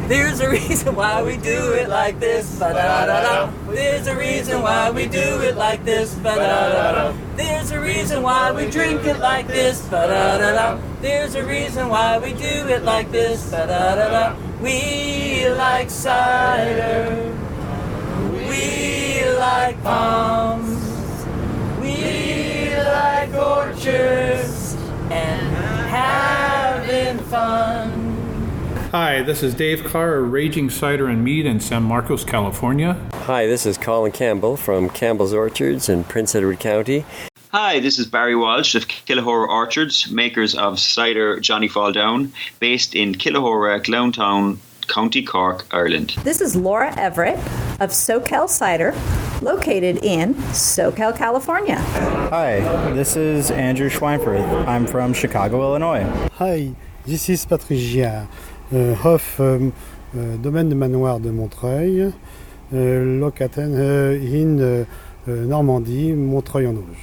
There's a reason why we do it like this. Ba-da-da-da. There's a reason why we do it like this. Ba-da-da-da. There's a reason why we drink it like this. Ba-da-da-da. There's a reason why we do it like this. Ba-da-da-da. We like cider. We like palms. We like orchards and having fun. Hi, this is Dave Carr of Raging Cider and Mead in San Marcos, California. Hi, this is Colin Campbell from Campbell's Orchards in Prince Edward County. Hi, this is Barry Walsh of Killahora Orchards, makers of cider Johnny Fall Down, based in Killahora, Clowntown, County Cork, Ireland. This is Laura Everett of SoCal Cider, located in SoCal, California. Hi, this is Andrew Schweinfurth. I'm from Chicago, Illinois. Hi, this is Patrick Giard. Hof Domaine de Manoir de Montreuil, locataire in Normandie, Montreuil-en-Auge.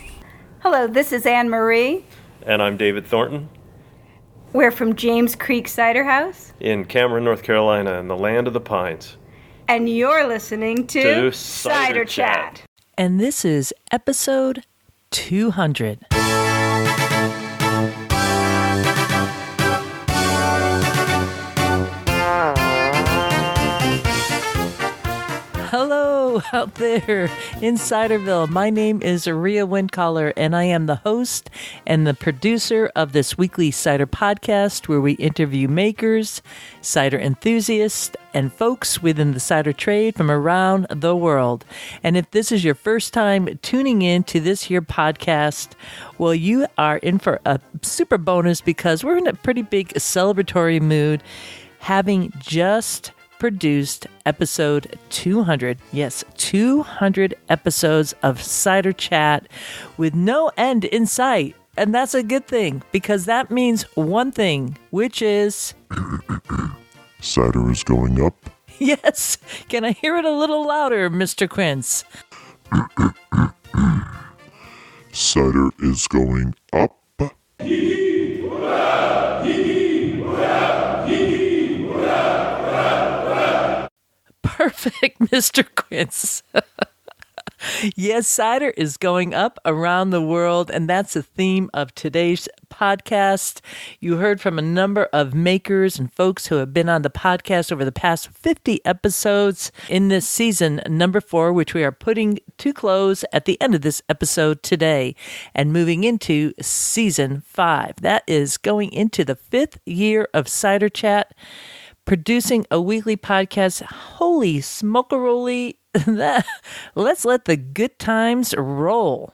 Hello, this is Anne Marie. And I'm David Thornton. We're from James Creek Cider House in Cameron, North Carolina, in the land of the pines. And you're listening to Cider Chat. And this is episode 200. Hello out there in Ciderville. My name is Rhea Windcaller, and I am the host and the producer of this weekly cider podcast where we interview makers, cider enthusiasts, and folks within the cider trade from around the world. And if this is your first time tuning in to this here podcast, well, you are in for a super bonus because we're in a pretty big celebratory mood, having just produced episode 200. Yes, 200 episodes of Cider Chat with no end in sight. And that's a good thing because that means one thing, which is... Cider is going up. Yes. Can I hear it a little louder, Mr. Quince? Cider is going up. Perfect, Mr. Quince. Yes, cider is going up around the world, and that's the theme of today's podcast. You heard from a number of makers and folks who have been on the podcast over the past 50 episodes in this season, number 4, which we are putting to close at the end of this episode today and moving into season 5. That is going into the 5th year of Cider Chat, producing a weekly podcast. Holy smokeroli. Let's let the good times roll.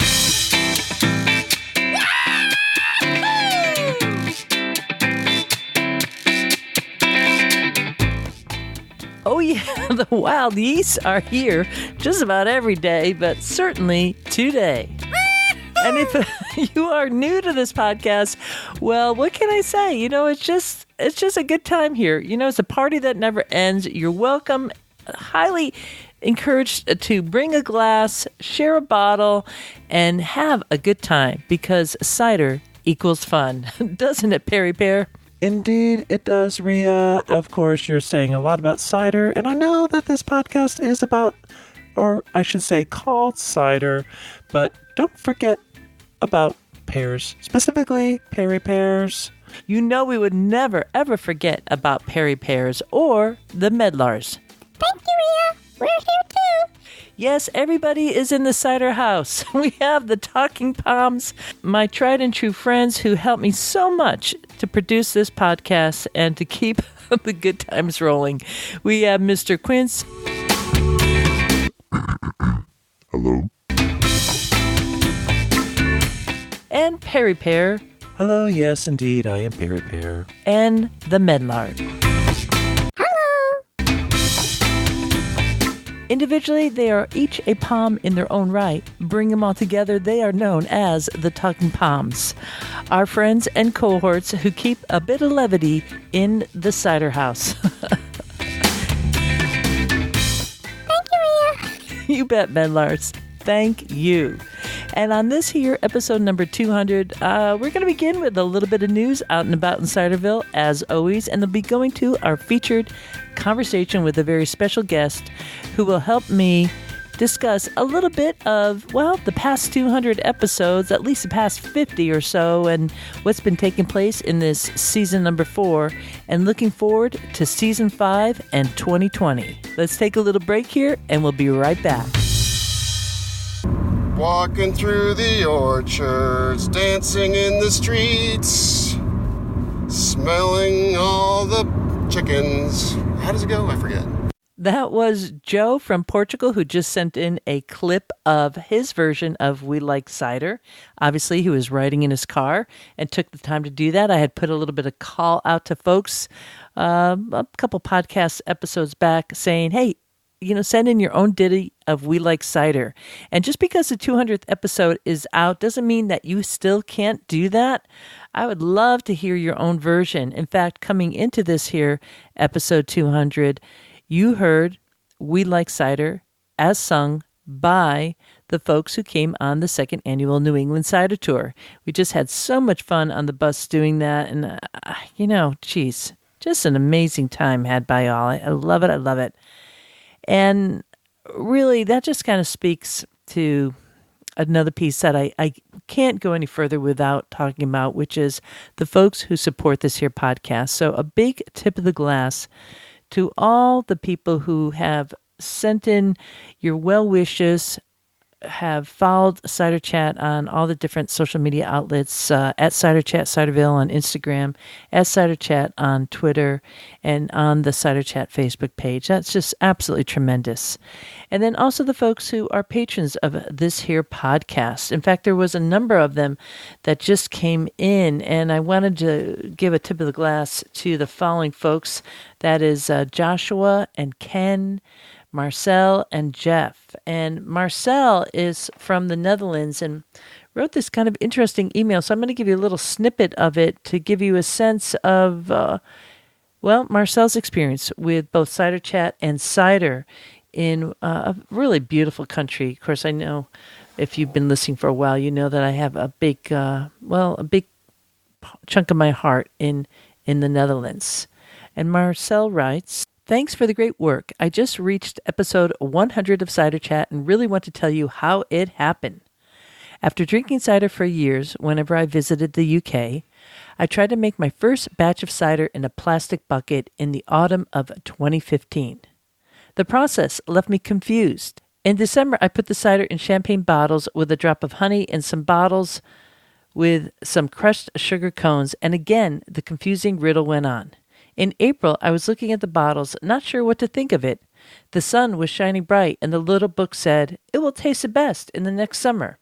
Oh yeah, the wild geese are here just about every day, but certainly today. And if you are new to this podcast, well, what can I say? You know, it's just a good time here. You know, it's a party that never ends. You're welcome, highly encouraged to bring a glass, share a bottle, and have a good time because cider equals fun. Doesn't it, Perry Pear? Indeed, it does, Rhea. Of course, you're saying a lot about cider, and I know that this podcast is about, or I should say called cider, but don't forget about pears, specifically Perry pears. You know we would never, ever forget about Perry pears or the medlars. Thank you, Rhea. We're here too. Yes, everybody is in the cider house. We have the Talking Pommes, my tried and true friends who helped me so much to produce this podcast and to keep the good times rolling. We have Mr. Quince. Hello. And Perry Pear. Hello, yes, indeed, I am Perry Pear. And the Medlard. Individually, they are each a pomme in their own right. Bring them all together, they are known as the Talking Pommes. Our friends and cohorts who keep a bit of levity in the cider house. Thank you, Rhea. You bet, Medlars. Thank you. And on this here, episode number 200, we're going to begin with a little bit of news out and about in Ciderville, as always, and they'll be going to our featured conversation with a very special guest who will help me discuss a little bit of, well, the past 200 episodes, at least the past 50 or so, and what's been taking place in this season number 4, and looking forward to season 5 and 2020. Let's take a little break here, and we'll be right back. Walking through the orchards, dancing in the streets, smelling all the chickens. How does it go? I forget. That was Joe from Portugal, who just sent in a clip of his version of We Like Cider. Obviously, he was riding in his car and took the time to do that. I had put a little bit of call out to folks a couple podcast episodes back saying, hey, send in your own ditty of We Like Cider. And just because the 200th episode is out doesn't mean that you still can't do that. I would love to hear your own version. In fact, coming into this here, episode 200, you heard We Like Cider as sung by the folks who came on the second annual New England Cider Tour. We just had so much fun on the bus doing that. And, geez, just an amazing time had by all. I love it. I love it. And really, that just kind of speaks to another piece that I can't go any further without talking about, which is the folks who support this here podcast. So a big tip of the glass to all the people who have sent in your well wishes, have followed Cider Chat on all the different social media outlets, at Cider Chat Ciderville on Instagram, at Cider Chat on Twitter, and on the Cider Chat Facebook page. That's just absolutely tremendous. And then also the folks who are patrons of this here podcast. In fact, there was a number of them that just came in, and I wanted to give a tip of the glass to the following folks. That is Joshua and Ken, Marcel and Jeff. And Marcel is from the Netherlands and wrote this kind of interesting email. So I'm going to give you a little snippet of it to give you a sense of, Marcel's experience with both Cider Chat and cider in a really beautiful country. Of course, I know if you've been listening for a while, you know that I have a big chunk of my heart in the Netherlands. And Marcel writes, thanks for the great work. I just reached episode 100 of Cider Chat and really want to tell you how it happened. After drinking cider for years, whenever I visited the UK, I tried to make my first batch of cider in a plastic bucket in the autumn of 2015. The process left me confused. In December, I put the cider in champagne bottles with a drop of honey and some bottles with some crushed sugar cones, and again, the confusing riddle went on. In April, I was looking at the bottles, not sure what to think of it. The sun was shining bright, and the little book said, it will taste the best in the next summer.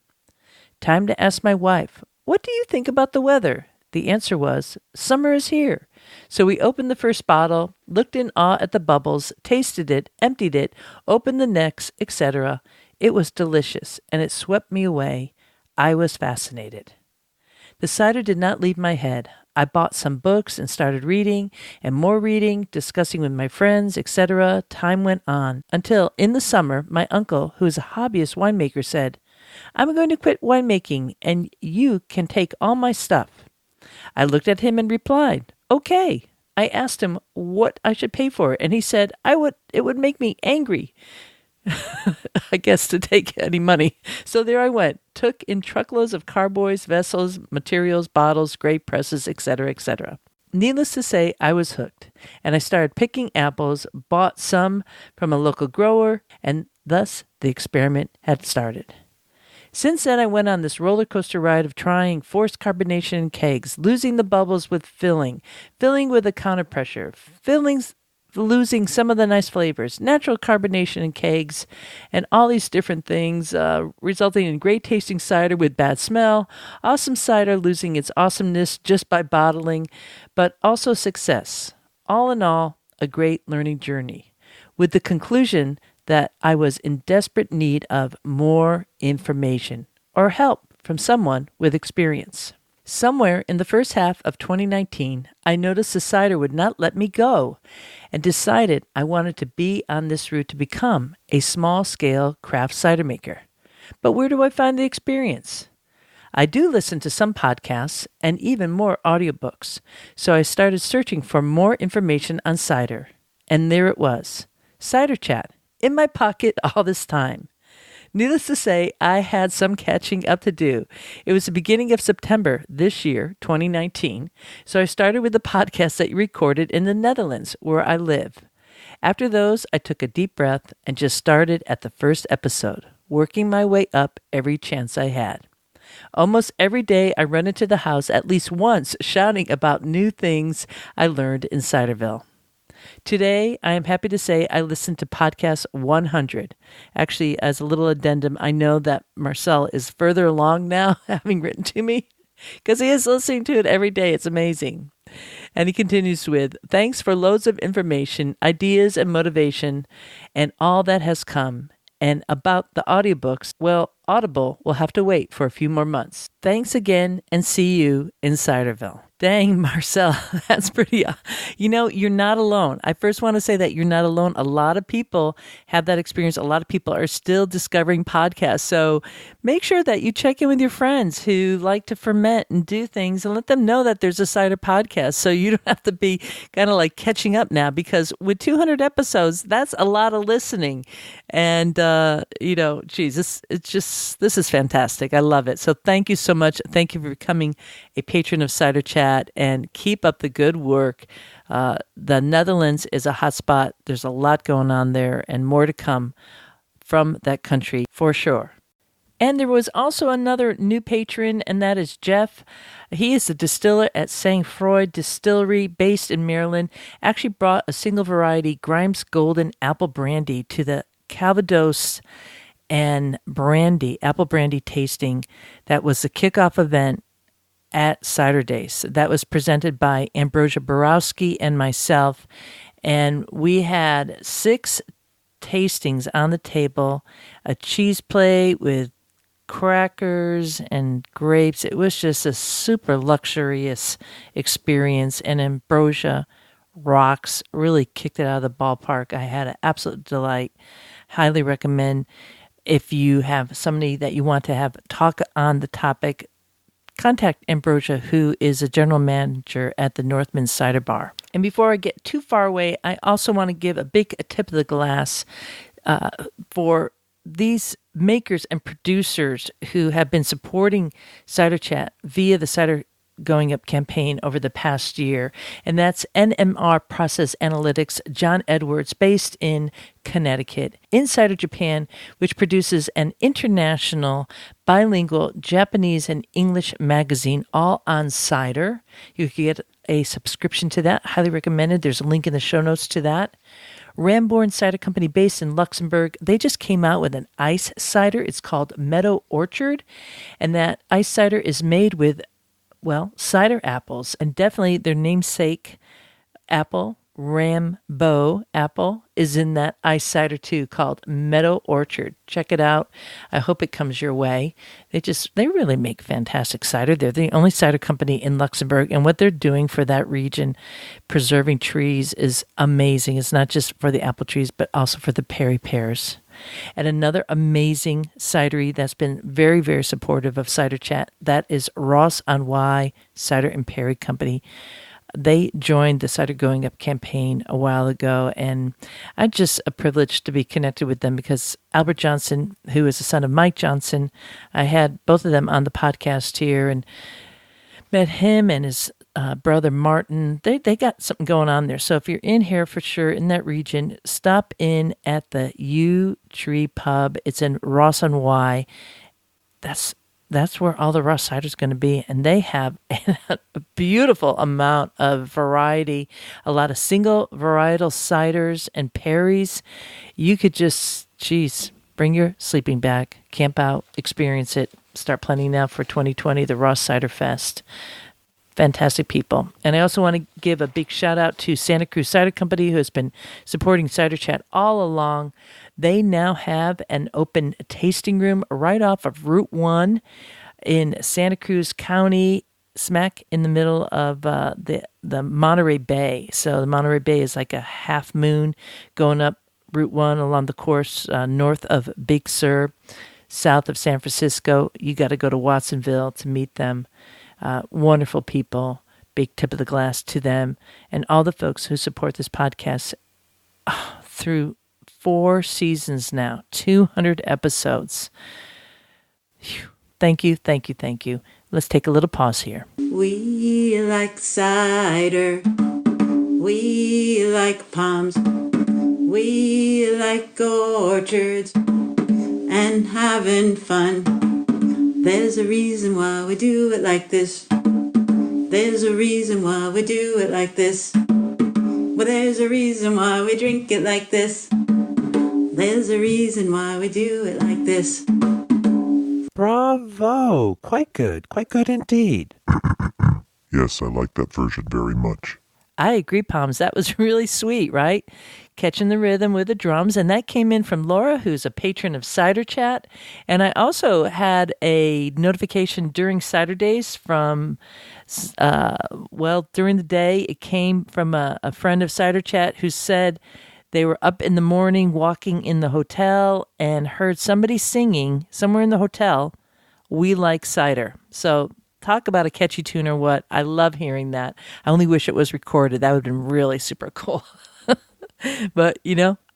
Time to ask my wife, what do you think about the weather? The answer was, summer is here. So we opened the first bottle, looked in awe at the bubbles, tasted it, emptied it, opened the next, etc. It was delicious, and it swept me away. I was fascinated. The cider did not leave my head. I bought some books and started reading, and more reading, discussing with my friends, etc. Time went on, until in the summer, my uncle, who is a hobbyist winemaker, said, I'm going to quit winemaking, and you can take all my stuff. I looked at him and replied, okay. I asked him what I should pay for it, and he said, it would make me angry. I guess to take any money. So there I went, took in truckloads of carboys, vessels, materials, bottles, grape presses, etc., etc. Needless to say, I was hooked, and I started picking apples, bought some from a local grower, and thus the experiment had started. Since then, I went on this roller coaster ride of trying forced carbonation in kegs, losing the bubbles with filling with a counter pressure, losing some of the nice flavors, natural carbonation in kegs, and all these different things, resulting in great tasting cider with bad smell, awesome cider losing its awesomeness just by bottling, but also success. All in all, a great learning journey, with the conclusion that I was in desperate need of more information or help from someone with experience. Somewhere in the first half of 2019, I noticed the cider would not let me go and decided I wanted to be on this route to become a small-scale craft cider maker. But where do I find the experience? I do listen to some podcasts and even more audiobooks, so I started searching for more information on cider. And there it was, Cider Chat, in my pocket all this time. Needless to say, I had some catching up to do. It was the beginning of September this year, 2019, so I started with the podcast that you recorded in the Netherlands, where I live. After those, I took a deep breath and just started at the first episode, working my way up every chance I had. Almost every day, I run into the house at least once shouting about new things I learned in Ciderville. Today, I am happy to say I listened to podcast 100. Actually, as a little addendum, I know that Marcel is further along now, having written to me, because he is listening to it every day. It's amazing. And he continues with, thanks for loads of information, ideas, and motivation, and all that has come. And about the audiobooks, well, Audible will have to wait for a few more months. Thanks again, and see you in Ciderville. Dang, Marcel, that's pretty, you're not alone. I first want to say that you're not alone. A lot of people have that experience. A lot of people are still discovering podcasts. So make sure that you check in with your friends who like to ferment and do things and let them know that there's a cider podcast. So you don't have to be kind of like catching up now, because with 200 episodes, that's a lot of listening. And, this is fantastic. I love it. So thank you so much. Thank you for becoming a patron of Cider Chat, and keep up the good work. The Netherlands is a hot spot. There's a lot going on there, and more to come from that country for sure. And there was also another new patron, and that is Jeff. He is the distiller at St. Freud Distillery based in Maryland. Actually brought a single variety Grimes Golden Apple Brandy to the Calvados and apple brandy tasting. That was the kickoff event at Cider Days. That was presented by Ambrosia Borowski and myself. And we had 6 tastings on the table, a cheese plate with crackers and grapes. It was just a super luxurious experience. And Ambrosia rocks, really kicked it out of the ballpark. I had an absolute delight. Highly recommend. If you have somebody that you want to have talk on the topic, contact Ambrosia, who is a general manager at the Northman Cider Bar. And before I get too far away, I also want to give a big tip of the glass for these makers and producers who have been supporting Cider Chat via the Cider Going Up campaign over the past year. And that's NMR Process Analytics, John Edwards, based in Connecticut, Insider Japan, which produces an international bilingual Japanese and English magazine all on cider. You can get a subscription to that. Highly recommended. There's a link in the show notes to that. Ramborn Cider Company based in Luxembourg. They just came out with an ice cider. It's called Meadow Orchard. And that ice cider is made with cider apples, and definitely their namesake apple, Rambo apple, is in that ice cider too, called Meadow Orchard. Check it out. I hope it comes your way. They really make fantastic cider. They're the only cider company in Luxembourg, and what they're doing for that region, preserving trees, is amazing. It's not just for the apple trees, but also for the Perry pears. And another amazing cidery that's been very, very supportive of Cider Chat, that is Ross on Wye Cider and Perry Company. They joined the Cider Going Up campaign a while ago, and I'm just a privilege to be connected with them because Albert Johnson, who is the son of Mike Johnson, I had both of them on the podcast here and met him and his brother Martin. They got something going on there. So if you're in here for sure in that region, stop in at the U Tree Pub. It's in Ross on Wye. That's where all the Ross cider is going to be, and they have a beautiful amount of variety. A lot of single varietal ciders and perries. You could just, bring your sleeping bag, camp out, experience it. Start planning now for 2020, the Ross Cider Fest. Fantastic people. And I also want to give a big shout out to Santa Cruz Cider Company, who has been supporting Cider Chat all along. They now have an open tasting room right off of Route 1 in Santa Cruz County, smack in the middle of the Monterey Bay. So the Monterey Bay is like a half moon going up Route 1 along the course north of Big Sur, south of San Francisco. You got to go to Watsonville to meet them. Wonderful people. Big tip of the glass to them and all the folks who support this podcast through 4 seasons now, 200 episodes. Phew. Thank you, thank you, thank you. Let's take a little pause here. We like cider. We like palms. We like orchards and having fun. There's a reason why we do it like this. There's a reason why we do it like this. Well, there's a reason why we drink it like this. There's a reason why we do it like this. Bravo! Quite good indeed. Yes, I like that version very much. I agree, Pommes. That was really sweet, right? Catching the rhythm with the drums. And that came in from Laura, who's a patron of Cider Chat. And I also had a notification during Cider Days from, during the day, it came from a friend of Cider Chat who said they were up in the morning walking in the hotel and heard somebody singing somewhere in the hotel, "We Like Cider." So talk about a catchy tune or what. I love hearing that. I only wish it was recorded. That would have been really super cool. But,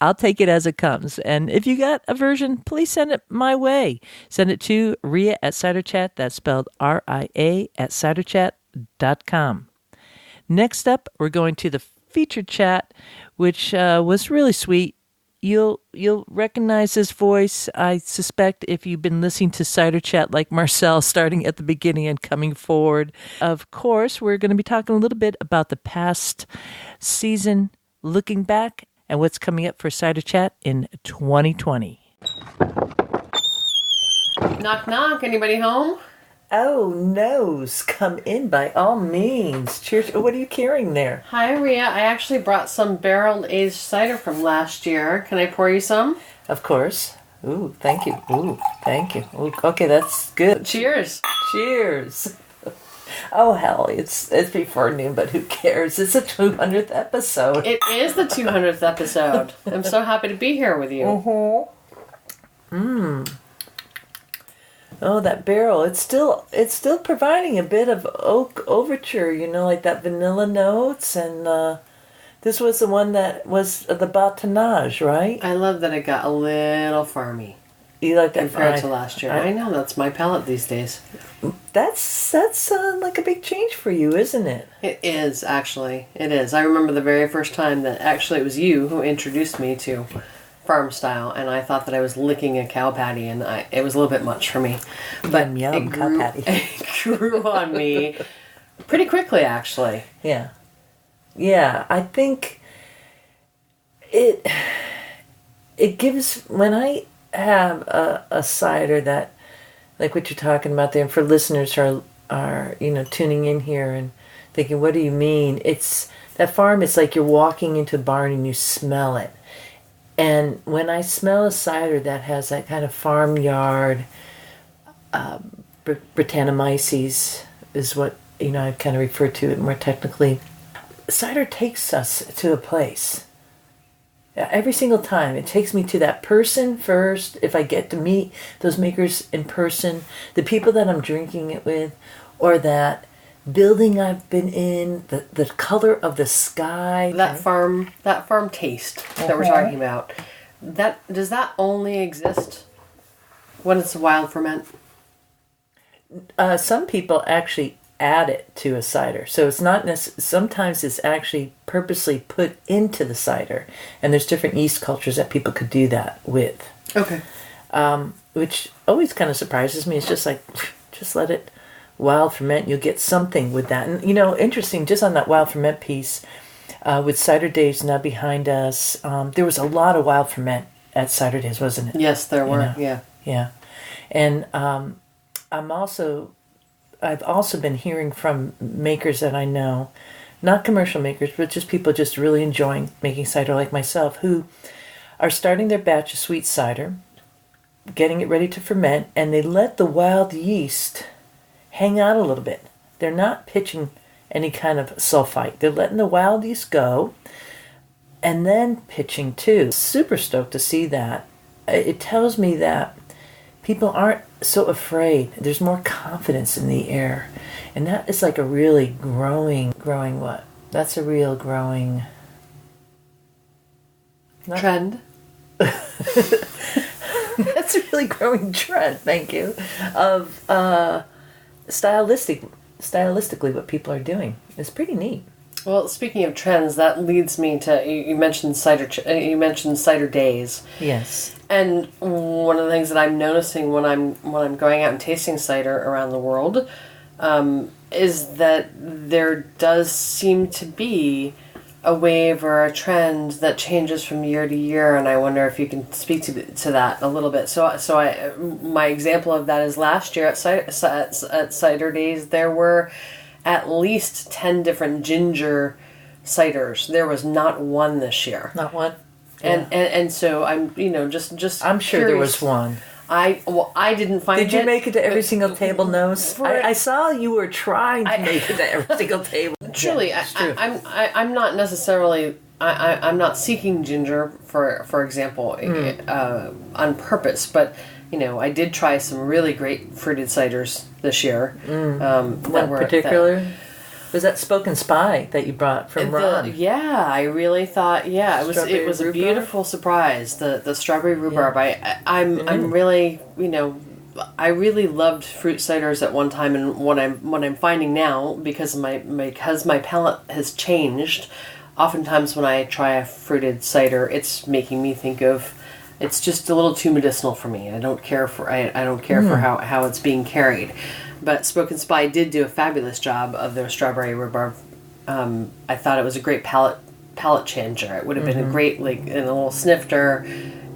I'll take it as it comes. And if you got a version, please send it my way. Send it to Ria at Cider Chat. That's spelled RIA at ciderchat.com. Next up, we're going to the featured chat, which was really sweet. You'll recognize his voice, I suspect, if you've been listening to Cider Chat like Marcel, starting at the beginning and coming forward. Of course, we're going to be talking a little bit about the past season, looking back, and what's coming up for Cider Chat in 2020. Knock, knock. Anybody home? Oh, noes. Come in by all means. Cheers. What are you carrying there? Hi, Ria. I actually brought some barrel-aged cider from last year. Can I pour you some? Of course. Ooh, thank you. Ooh, thank you. Ooh, okay, that's good. Cheers. Cheers. Oh, hell, it's before noon, but who cares? It's the 200th episode. It is the 200th episode. I'm so happy to be here with you. Oh, that barrel. It's still providing a bit of oak overture, like that vanilla notes. And this was the one that was the batonnage, right? I love that it got a little farmy. You like that? Compared to last year. I know, that's my palate these days. That's like a big change for you, isn't it? It is, actually. It is. I remember the very first time that actually it was you who introduced me to farm style, and I thought that I was licking a cow patty, and it was a little bit much for me. But yum, cow patty. It grew on me pretty quickly, actually. Yeah. Yeah, I think it gives, when I have a cider that, like what you're talking about there, and for listeners who are tuning in here and thinking, what do you mean? It's that farm, it's like you're walking into a barn and you smell it. And when I smell a cider that has that kind of farmyard, Brettanomyces is what, I kind of refer to it more technically. Cider takes us to a place. Every single time, it takes me to that person first. If I get to meet those makers in person, the people that I'm drinking it with, or that building I've been in, the color of the sky, that farm taste that we're talking about. Does that only exist when it's a wild ferment? Some people actually add it to a cider, so it's not sometimes it's actually purposely put into the cider, and there's different yeast cultures that people could do that with. Okay. Which always kind of surprises me. It's just like, just let it wild ferment, you'll get something with that. And interesting, just on that wild ferment piece, with Cider Days now behind us, there was a lot of wild ferment at Cider Days, wasn't it? Yes, there were. Yeah. And I've also been hearing from makers that I know, not commercial makers, but just people just really enjoying making cider like myself, who are starting their batch of sweet cider, getting it ready to ferment, and they let the wild yeast hang out a little bit. They're not pitching any kind of sulfite. They're letting the wild yeast go and then pitching too. Super stoked to see that. It tells me that people aren't so afraid. There's more confidence in the air. And that is like a really growing what? That's a real growing Trend. That's a really growing trend, thank you, of stylistically what people are doing. It's pretty neat. Well, speaking of trends, that leads me to you mentioned cider days. Yes. And one of the things that I'm noticing when I'm going out and tasting cider around the world is that there does seem to be a wave or a trend that changes from year to year, and I wonder if you can speak to that a little bit. So my example of that is last year at Cider Days, there were at least 10 different ginger ciders. There was not one this year. Not one? Yeah. And so I'm just I'm sure curious. There was one. I didn't find it. Did you make it to every single table, Nose? I saw you were trying to make it to every single table. Truly, yeah, I'm not necessarily. I'm not seeking ginger, for example, on purpose. But I did try some really great fruited ciders this year. One particular. Was that Spoken Spy that you brought from Ron? Yeah, I really thought. Yeah, it was a beautiful surprise. The strawberry rhubarb. Yeah. I'm really I really loved fruit ciders at one time, and what I'm finding now, because my palate has changed, oftentimes when I try a fruited cider, it's making me think of. It's just a little too medicinal for me. I don't care for for how it's being carried. But Spoken Spy did do a fabulous job of their strawberry rhubarb. I thought it was a great palate changer. It would have been a great, in a little snifter,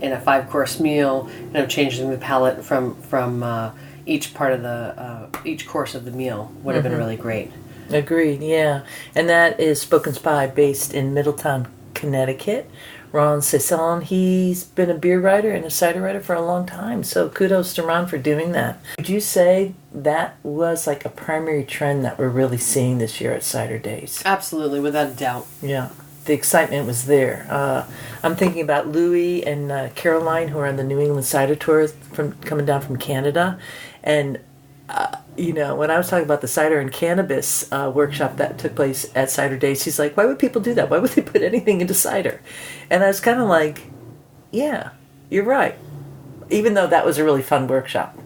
in a 5-course meal, changing the palate from each part of each course of the meal would have been really great. Agreed, yeah. And that is Spoken Spy, based in Middletown, Connecticut. Ron Cesson, he's been a beer writer and a cider writer for a long time, so kudos to Ron for doing that. Would you say that was like a primary trend that we're really seeing this year at Cider Days? Absolutely, without a doubt. Yeah, the excitement was there. I'm thinking about Louie and Caroline, who are on the New England Cider Tour coming down from Canada, and when I was talking about the cider and cannabis workshop that took place at Cider Days, he's like, why would people do that? Why would they put anything into cider? And I was kind of like, yeah, you're right. Even though that was a really fun workshop.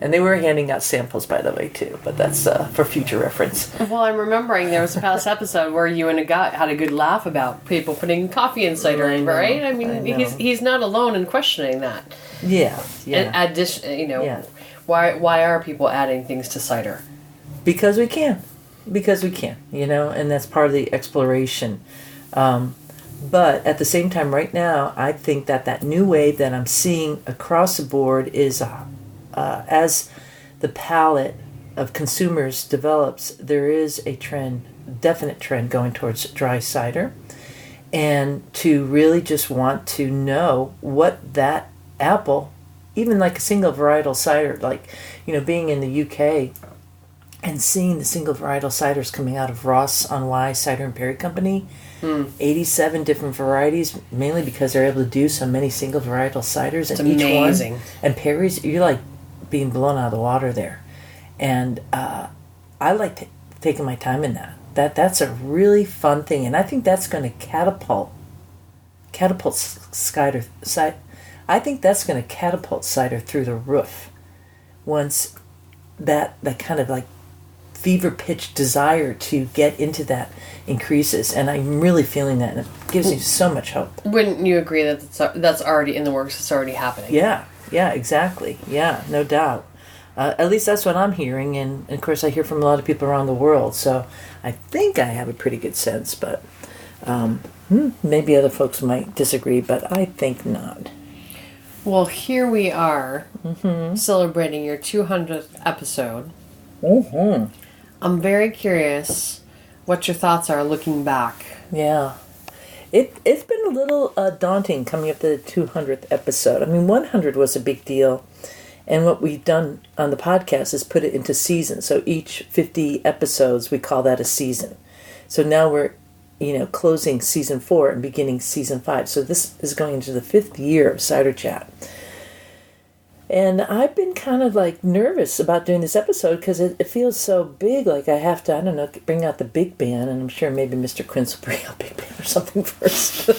And they were handing out samples, by the way, too. But that's for future reference. Well, I'm remembering there was a past episode where you and a guy had a good laugh about people putting coffee in cider, right? I mean, he's not alone in questioning that. Yeah. And Why are people adding things to cider? Because we can. And that's part of the exploration. But at the same time, right now, I think that new wave that I'm seeing across the board is, as the palate of consumers develops, there is a definite trend going towards dry cider. And to really just want to know what that apple, even like a single varietal cider, being in the UK and seeing the single varietal ciders coming out of Ross on Wye Cider and Perry Company, 87 different varieties, mainly because they're able to do so many single varietal ciders. It's and amazing. Each one. And Perry's, you're like being blown out of the water there. And I like taking my time in that. That's a really fun thing. And I think that's going to catapult cider. I think that's going to catapult cider through the roof once that kind of like fever-pitched desire to get into that increases. And I'm really feeling that, and it gives me so much hope. Wouldn't you agree that that's already in the works? It's already happening. Yeah, exactly. Yeah, no doubt. At least that's what I'm hearing, and of course I hear from a lot of people around the world, so I think I have a pretty good sense, but maybe other folks might disagree, but I think not. Well, here we are, celebrating your 200th episode. I'm very curious what your thoughts are looking back. Yeah. It's been a little daunting coming up to the 200th episode. I mean, 100 was a big deal, and what we've done on the podcast is put it into seasons. So each 50 episodes, we call that a season. So now we're closing season 4 and beginning season 5. So this is going into the 5th year of Cider Chat. And I've been kind of like nervous about doing this episode because it feels so big. Like I have to, bring out the big band. And I'm sure maybe Mr. Quince will bring out big band or something first.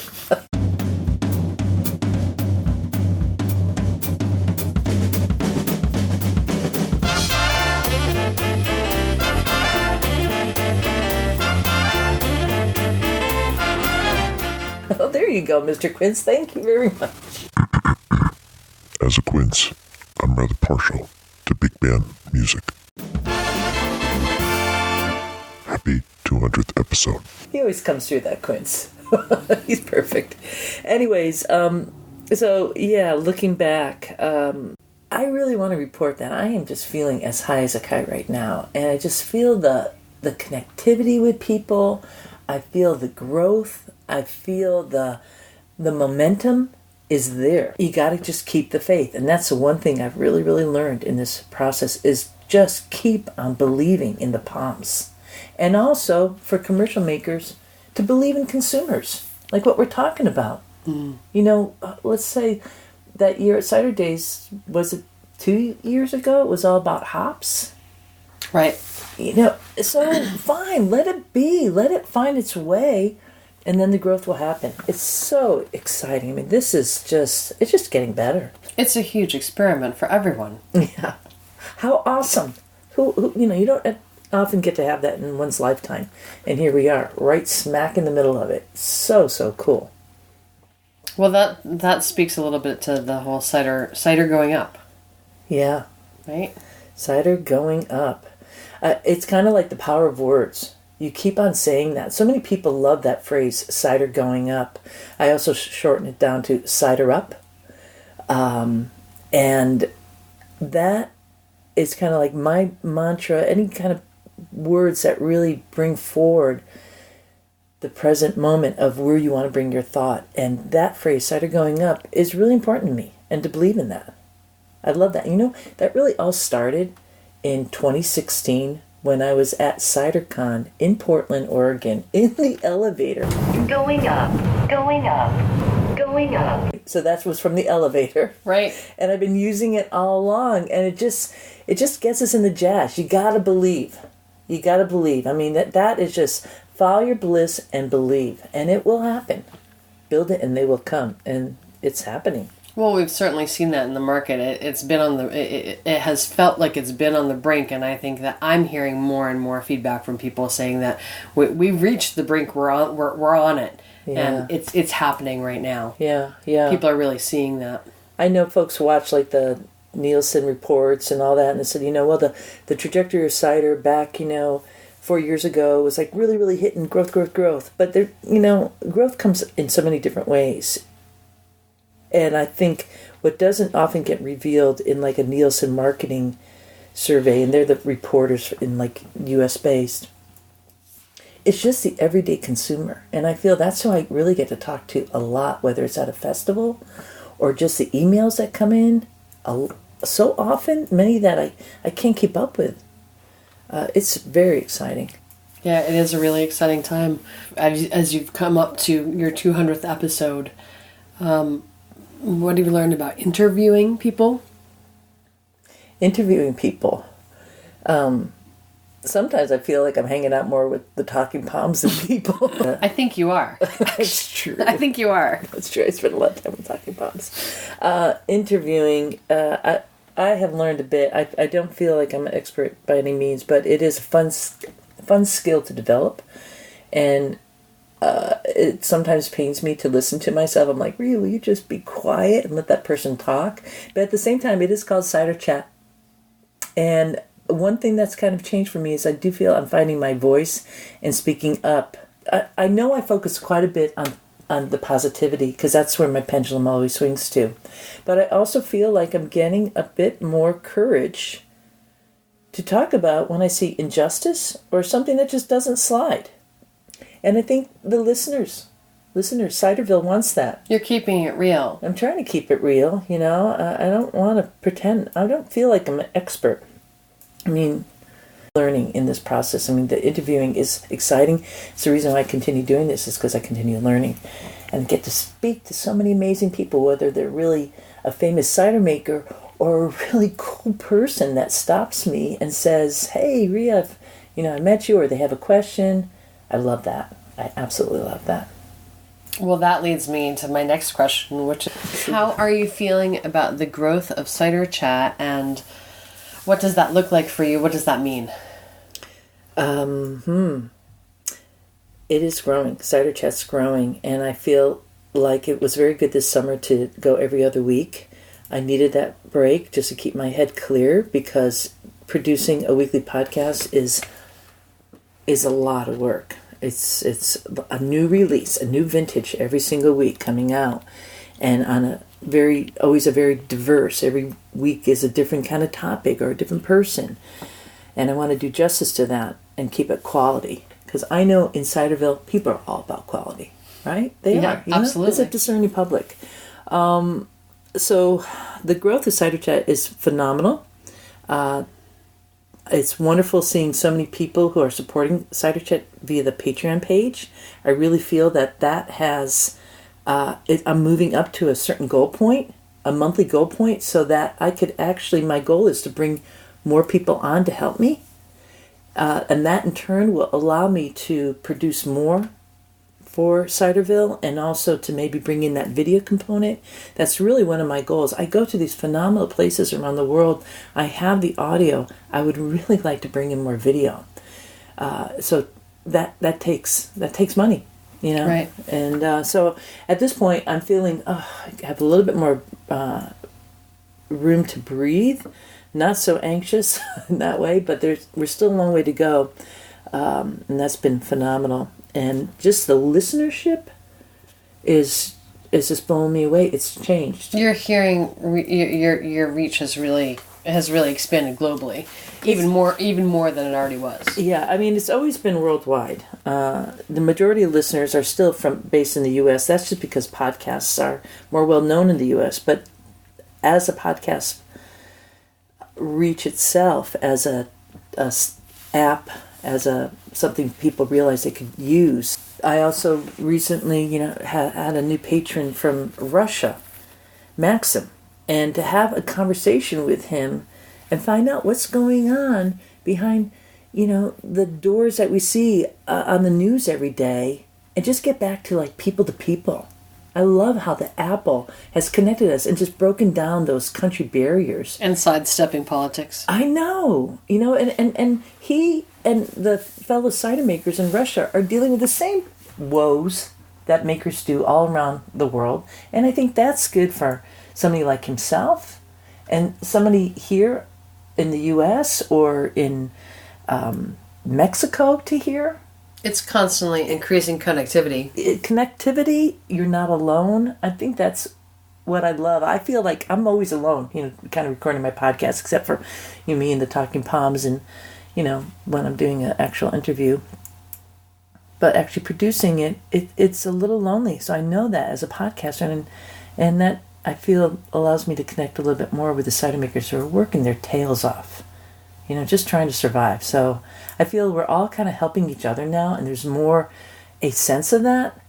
you go, Mr. Quince. Thank you very much. As a Quince, I'm rather partial to big band music. Happy 200th episode. He always comes through that, Quince. He's perfect. Anyways, so yeah, looking back, I really want to report that I am just feeling as high as a kite right now. And I just feel the connectivity with people. I feel the growth. I feel the momentum is there. You got to just keep the faith. And that's the one thing I've really, really learned in this process is just keep on believing in the Pommes. And also for commercial makers to believe in consumers, like what we're talking about. You know, let's say that year at Cider Days, was it 2 years ago? It was all about hops. Right. You know, so fine, let it be. Let it find its way, and then the growth will happen. It's so exciting. I mean, it's just getting better. It's a huge experiment for everyone. Yeah. How awesome. Who you know, you don't often get to have that in one's lifetime. And here we are, right smack in the middle of it. So cool. Well, that speaks a little bit to the whole cider going up. Yeah. Right? Cider going up. It's kind of like the power of words. You keep on saying that. So many people love that phrase, cider going up. I also shorten it down to cider up. And that is kind of like my mantra, any kind of words that really bring forward the present moment of where you want to bring your thought. And that phrase, cider going up, is really important to me, and to believe in that. I love that. You know, that really all started in 2016 when I was at CiderCon in Portland, Oregon, in the elevator. Going up, going up, going up. So that was from the elevator. Right. And I've been using it all along, and it just gets us in the jazz. You gotta believe. You gotta believe. I mean, that is just follow your bliss and believe, and it will happen. Build it and they will come, and it's happening. Well, we've certainly seen that in the market. It's been on it has felt like it's been on the brink, and I think that I'm hearing more and more feedback from people saying that we've reached the brink. We're on it, and it's happening right now. Yeah. People are really seeing that. I know folks watch like the Nielsen reports and all that, and they said, well, the trajectory of cider back, 4 years ago was like really, really hitting growth. But there, growth comes in so many different ways. And I think what doesn't often get revealed in like a Nielsen marketing survey, and they're the reporters in like US based, it's just the everyday consumer. And I feel that's who I really get to talk to a lot, whether it's at a festival or just the emails that come in. So often, many that I can't keep up with. It's very exciting. Yeah, it is a really exciting time. As you've come up to your 200th episode, what have you learned about interviewing people? Interviewing people. Sometimes I feel like I'm hanging out more with the Talking Pommes than people. I think you are. That's true. I think you are. That's true. I spend a lot of time with Talking Pommes. Interviewing, I have learned a bit. I don't feel like I'm an expert by any means, but it is a fun skill to develop. And it sometimes pains me to listen to myself. I'm like, Rhea, will you just be quiet and let that person talk? But at the same time, it is called Cider Chat. And one thing that's kind of changed for me is I do feel I'm finding my voice and speaking up. I know I focus quite a bit on the positivity because that's where my pendulum always swings to. But I also feel like I'm getting a bit more courage to talk about when I see injustice or something that just doesn't slide. And I think the listeners, Ciderville wants that. You're keeping it real. I'm trying to keep it real, I don't want to pretend. I don't feel like I'm an expert. I mean, learning in this process. I mean, the interviewing is exciting. It's the reason why I continue doing this is because I continue learning and get to speak to so many amazing people, whether they're really a famous cider maker or a really cool person that stops me and says, hey, Rhea, I met you, or they have a question. I love that. I absolutely love that. Well, that leads me into my next question, which is, how are you feeling about the growth of Cider Chat, and what does that look like for you? What does that mean? It is growing. Cider Chat's growing, and I feel like it was very good this summer to go every other week. I needed that break just to keep my head clear because producing a weekly podcast is a lot of work. It's a new release, a new vintage every single week coming out, and on always a very diverse. Every week is a different kind of topic or a different person, and I want to do justice to that and keep it quality because I know in Ciderville people are all about quality, right? They are. Absolutely. It's a discerning public. So the growth of Cider Chat is phenomenal. It's wonderful seeing so many people who are supporting Cider Chat via the Patreon page. I really feel that has, I'm moving up to a certain goal point, a monthly goal point, so that I could actually, my goal is to bring more people on to help me. And that in turn will allow me to produce more for Ciderville and also to maybe bring in that video component. That's really one of my goals. I go to these phenomenal places around the world. I have the audio. I would really like to bring in more video. So that takes money, you know? Right. And so at this point, I'm feeling, I have a little bit more room to breathe. Not so anxious in that way, but we're still a long way to go. And that's been phenomenal. And just the listenership is just blowing me away. It's changed. You're hearing your reach has really expanded globally, even more than it already was. Yeah, I mean it's always been worldwide. The majority of listeners are still based in the U.S. That's just because podcasts are more well known in the U.S. But as a podcast reach itself as a app, as something people realize they could use. I also recently, had a new patron from Russia, Maxim, and to have a conversation with him and find out what's going on behind, the doors that we see on the news every day, and just get back to like people to people. I love how the Apple has connected us and just broken down those country barriers. And sidestepping politics. I know, and he and the fellow cider makers in Russia are dealing with the same woes that makers do all around the world. And I think that's good for somebody like himself and somebody here in the U.S. or in Mexico to hear. It's constantly increasing connectivity. Connectivity, you're not alone. I think that's what I love. I feel like I'm always alone, kind of recording my podcast, except for me and the Talking Pommes and, when I'm doing an actual interview. But actually producing it's a little lonely. So I know that as a podcaster, and that I feel allows me to connect a little bit more with the cider makers who are working their tails off, just trying to survive. So I feel we're all kind of helping each other now, and there's more a sense of that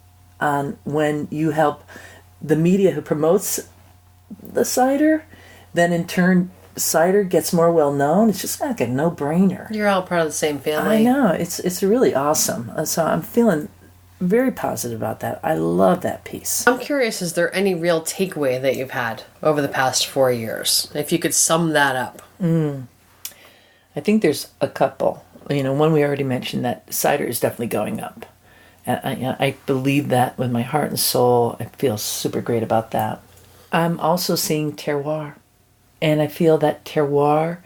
when you help the media who promotes the cider, then in turn cider gets more well known. It's just like a no-brainer. You're all part of the same family. I know. It's really awesome. So I'm feeling very positive about that. I love that piece. I'm curious, is there any real takeaway that you've had over the past 4 years? If you could sum that up. I think there's a couple. One we already mentioned, that cider is definitely going up. And I believe that with my heart and soul. I feel super great about that. I'm also seeing terroir. And I feel that terroir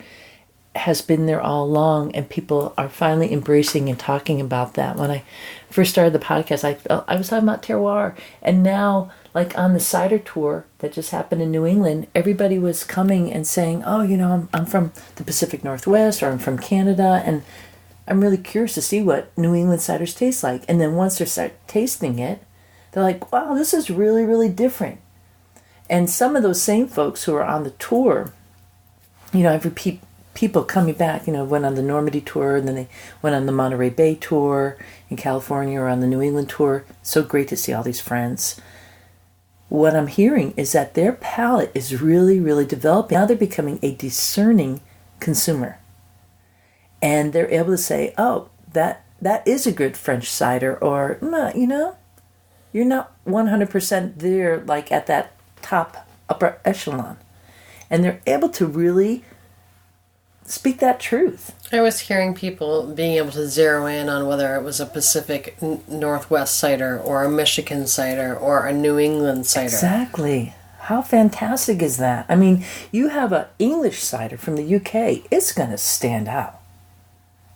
has been there all along, and people are finally embracing and talking about that. When I first started the podcast, I was talking about terroir. And now, like on the cider tour that just happened in New England, everybody was coming and saying, oh, I'm from the Pacific Northwest, or I'm from Canada, and I'm really curious to see what New England ciders taste like. And then once they start tasting it, they're like, wow, this is really, really different. And some of those same folks who are on the tour, I repeat people coming back, went on the Normandy tour, and then they went on the Monterey Bay tour in California, or on the New England tour. So great to see all these friends. What I'm hearing is that their palate is really, really developing. Now they're becoming a discerning consumer. And they're able to say, oh, that is a good French cider, or, you're not 100% there, like at that top upper echelon. And they're able to really speak that truth. I was hearing people being able to zero in on whether it was a Pacific Northwest cider or a Michigan cider or a New England cider. Exactly. How fantastic is that? I mean, you have an English cider from the UK. It's going to stand out.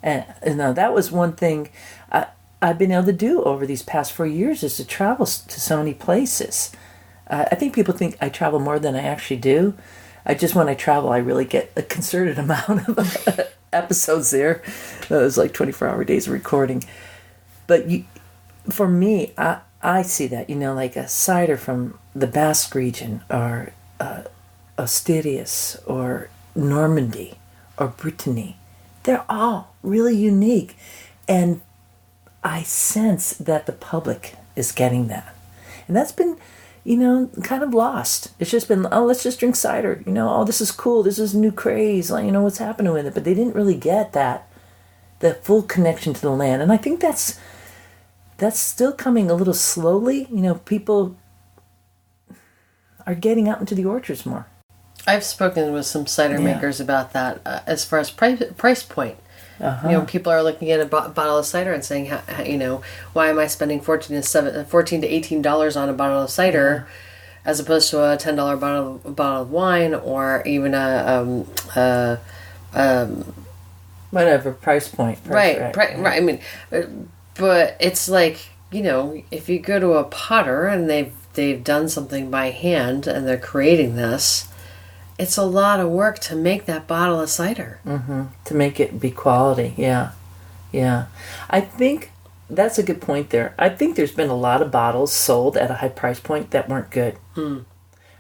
And that was one thing I've been able to do over these past 4 years is to travel to so many places. I think people think I travel more than I actually do. When I travel, I really get a concerted amount of episodes there. It was like 24-hour days of recording. But for me, I see that, like a cider from the Basque region or Asturias or Normandy or Brittany. They're all really unique. And I sense that the public is getting that. And that's been, kind of lost. It's just been, let's just drink cider. This is cool. This is new craze. What's happening with it. But they didn't really get that, the full connection to the land. And I think that's still coming a little slowly. People are getting out into the orchards more. I've spoken with some cider makers about that as far as price point. Uh-huh. People are looking at a bottle of cider and saying, why am I spending $14 to $18 on a bottle of cider as opposed to a $10 bottle of wine or even a whatever price point. Right. I mean, but it's like, if you go to a potter and they've done something by hand and they're creating this, it's a lot of work to make that bottle of cider. Mm-hmm. To make it be quality, yeah. I think that's a good point there. I think there's been a lot of bottles sold at a high price point that weren't good.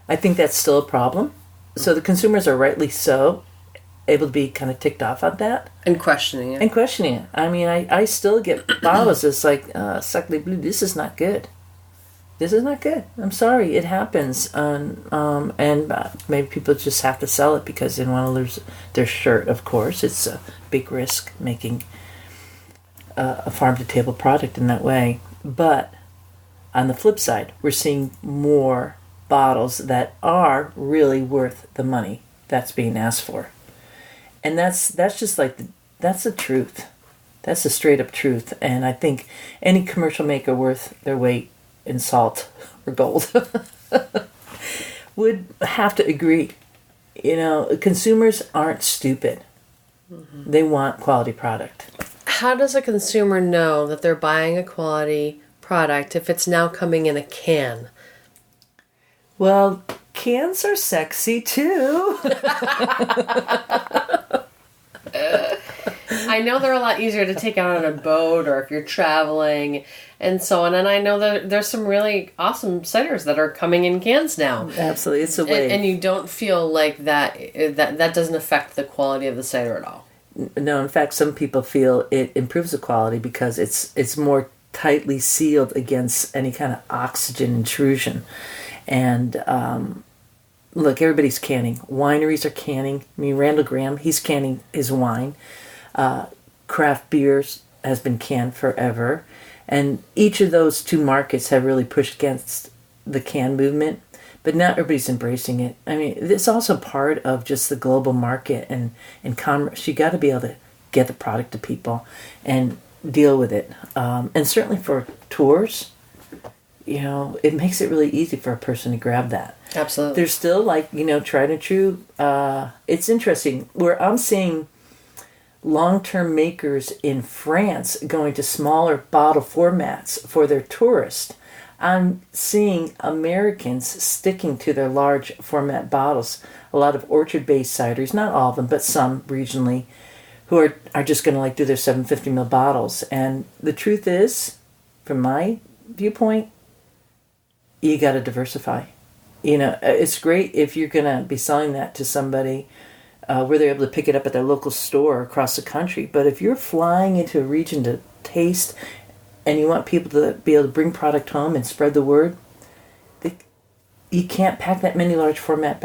I think that's still a problem. So the consumers are rightly so able to be kind of ticked off on that. And questioning it. I mean, I still get bottles that's like, Sacre Bleu, this is not good. This is not good. I'm sorry, it happens. And maybe people just have to sell it because they don't want to lose their shirt, of course. It's a big risk making a farm-to-table product in that way. But on the flip side, we're seeing more bottles that are really worth the money that's being asked for. And that's just like, that's the truth. That's the straight-up truth. And I think any commercial maker worth their weight in salt or gold would have to agree. Consumers aren't stupid. Mm-hmm. They want quality product. How does a consumer know that they're buying a quality product if it's now coming in a can? Well, cans are sexy too. I know they're a lot easier to take out on a boat or if you're traveling and so on. And I know that there's some really awesome ciders that are coming in cans now. Absolutely. It's a way. And you don't feel like that doesn't affect the quality of the cider at all. No, in fact, some people feel it improves the quality because it's more tightly sealed against any kind of oxygen intrusion. And look, everybody's canning. Wineries are canning. I mean, Randall Graham, he's canning his wine. Craft beers has been canned forever. And each of those two markets have really pushed against the can movement. But now everybody's embracing it. I mean, it's also part of just the global market and commerce. You got to be able to get the product to people and deal with it. And certainly for tours, it makes it really easy for a person to grab that. Absolutely. There's still tried and true. It's interesting where I'm seeing long-term makers in France going to smaller bottle formats for their tourists. I'm seeing Americans sticking to their large format bottles. A lot of orchard-based ciders, not all of them, but some regionally, who are just going to do their 750 ml bottles. And the truth is, from my viewpoint, you got to diversify. It's great if you're going to be selling that to somebody where they're able to pick it up at their local store across the country. But if you're flying into a region to taste and you want people to be able to bring product home and spread the word, you can't pack that many large format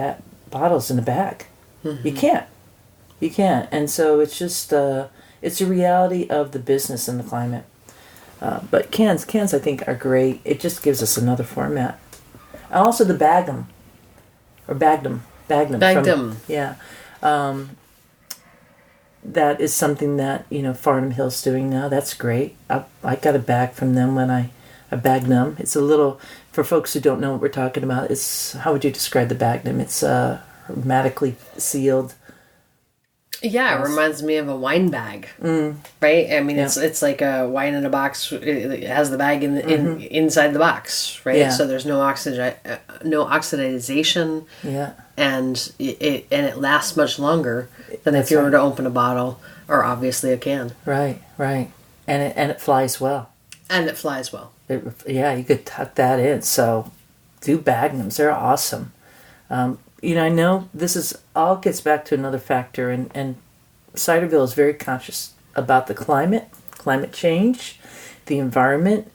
bottles in a bag. Mm-hmm. You can't. And so it's just, it's a reality of the business and the climate. But cans I think are great. It just gives us another format. And also the Bagnum. Bagnum. Yeah. that is something that, Farnham Hill's doing now. That's great. I got a bag from them when I Bagnum. It's a little, for folks who don't know what we're talking about, how would you describe the Bagnum? It's hermetically sealed. Yeah, it reminds me of a wine bag, right? I mean, it's like a wine in a box. It has the bag inside the box, right? Yeah. So there's no oxidization. Yeah, and it lasts much longer than if you were to open a bottle or obviously a can. Right, and it flies well. And it flies well. You could tuck that in. So, do Bagnums. They're awesome. I know this all gets back to another factor, and Ciderville is very conscious about the climate change, the environment.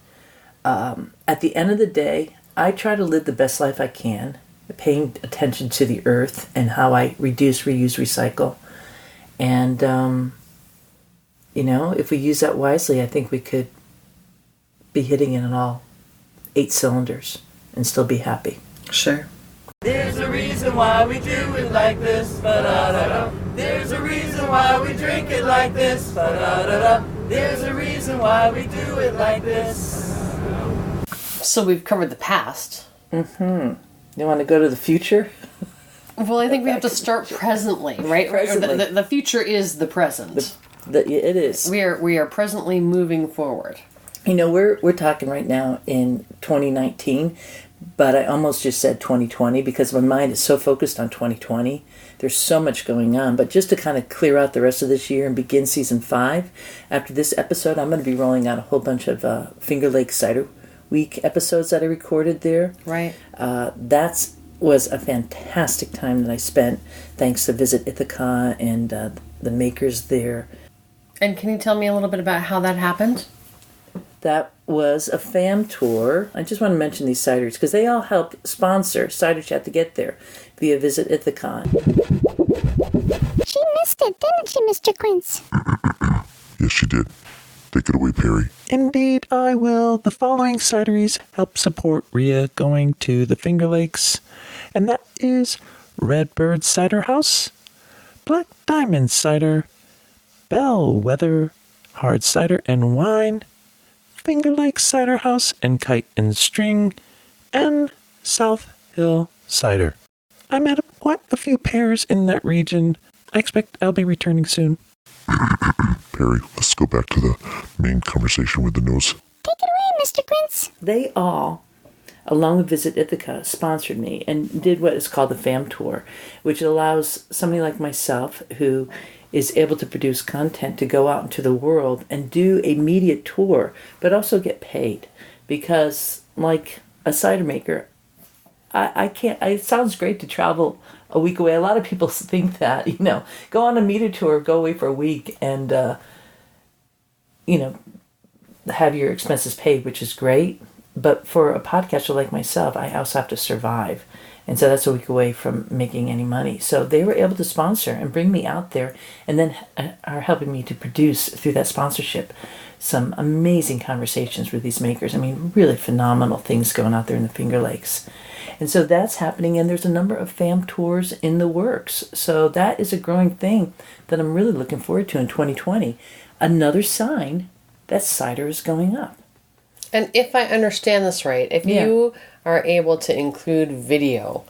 At the end of the day, I try to live the best life I can, paying attention to the earth and how I reduce, reuse, recycle. And, if we use that wisely, I think we could be hitting it on all 8 cylinders and still be happy. Sure. There's a reason why we do it like this, ba-da-da-da. There's a reason why we drink it like this, ba-da-da-da. There's a reason why we do it like this. So we've covered the past. Mm-hmm. You want to go to the future? Well, I think we have to start presently, right? Presently. The future is the present. It is. We are presently moving forward. We're talking right now in 2019. But I almost just said 2020 because my mind is so focused on 2020. There's so much going on. But just to kind of clear out the rest of this year and begin season 5, after this episode, I'm going to be rolling out a whole bunch of Finger Lake Cider Week episodes that I recorded there. Right. That was a fantastic time that I spent, thanks to Visit Ithaca and the makers there. And can you tell me a little bit about how that happened? That was a fam tour. I just want to mention these ciders because they all help sponsor Cider Chat to get there via Visit Ithaca. She missed it, didn't she, Mr. Quince? Yes, she did. Take it away, Perry. Indeed, I will. The following cideries help support Rhea going to the Finger Lakes, and that is Redbird Cider House, Black Diamond Cider, Bellwether Hard Cider and Wine, Finger Lake Cider House and Kite and String, and South Hill Cider. I met quite a few pairs in that region. I expect I'll be returning soon. Perry, let's go back to the main conversation with the nose. Take it away, Mr. Quince. They all, along with Visit Ithaca, sponsored me and did what is called the FAM Tour, which allows somebody like myself who is able to produce content to go out into the world and do a media tour, but also get paid. Because, like a cider maker, I can't, it sounds great to travel a week away. A lot of people think that, go on a media tour, go away for a week and, have your expenses paid, which is great. But for a podcaster like myself, I also have to survive. And so that's a week away from making any money. So they were able to sponsor and bring me out there and then are helping me to produce through that sponsorship some amazing conversations with these makers. I mean, really phenomenal things going out there in the Finger Lakes. And so that's happening, and there's a number of FAM tours in the works. So that is a growing thing that I'm really looking forward to in 2020. Another sign that cider is going up. And if I understand this right, if you are able to include video